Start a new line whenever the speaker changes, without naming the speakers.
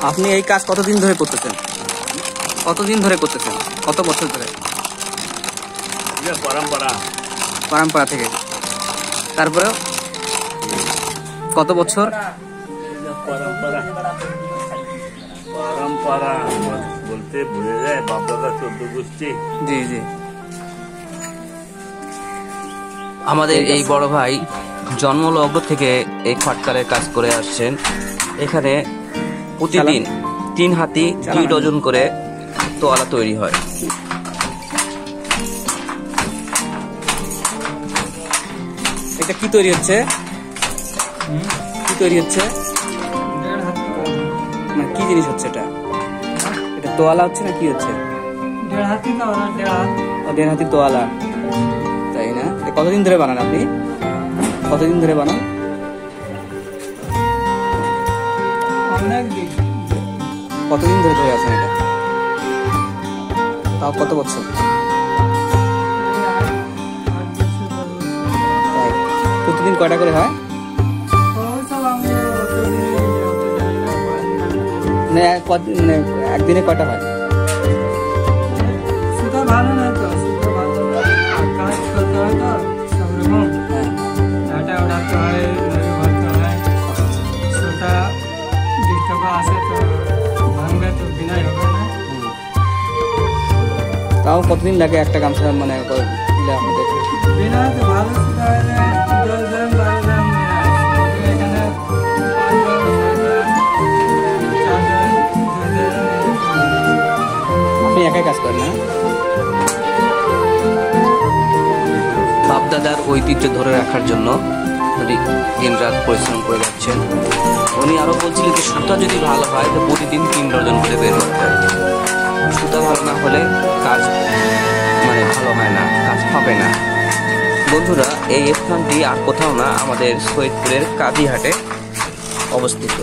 আপনি এই কাজ কতদিন ধরে করতেছেন? কতদিন ধরে করতেছেন? কত বছর ধরে? পরম্পরা থেকে। তারপরেও কত বছর?
পরম্পরা বলতে ভুলে যায়, বাপদাদা 14 গোষ্ঠী।
জি জি। আমাদের এই বড় ভাই জন্মলগ্ন থেকে এই খটকারের কাজ করে আসছেন। এখানে প্রতিদিন 3 হাতি 2 ডজন করে তোয়ালা তৈরি হয়। এটা কি তৈরি হচ্ছে? কি তৈরি হচ্ছে? মানে কি জিনিস হচ্ছে এটা? এটা তোয়ালা হচ্ছে না কি হচ্ছে?
1.5 হাতি তোয়ালা।
1.5 হাতি তোয়ালা, তাই না? কতদিন ধরে বানান আপনি? কতদিন ধরে বানান? কতদিন ধরে ধরে আছেন এটা? তাও কত বছর? প্রতিদিন কয়টা করে হয়? একদিনে কয়টা হয়? তাও কতদিন লাগে একটা গামছা মানে আমাদের? আপনি একাই কাজ করেন না? বাপদাদার ঐতিহ্য ধরে রাখার জন্য দিন রাত পরিশ্রম করে যাচ্ছেন। উনি আরো বলছিলেন যে সুতা যদি ভালো হয় তো প্রতিদিন 3 ডজন করে বের হতে হয়। সুতা ভালো না হলে কাজ মানে ভালো হয় না, কাজ হবে না। বন্ধুরা, এই স্থানটি আর কোথাও না, আমাদের সৈয়দপুরের কাদিহাটে অবস্থিত।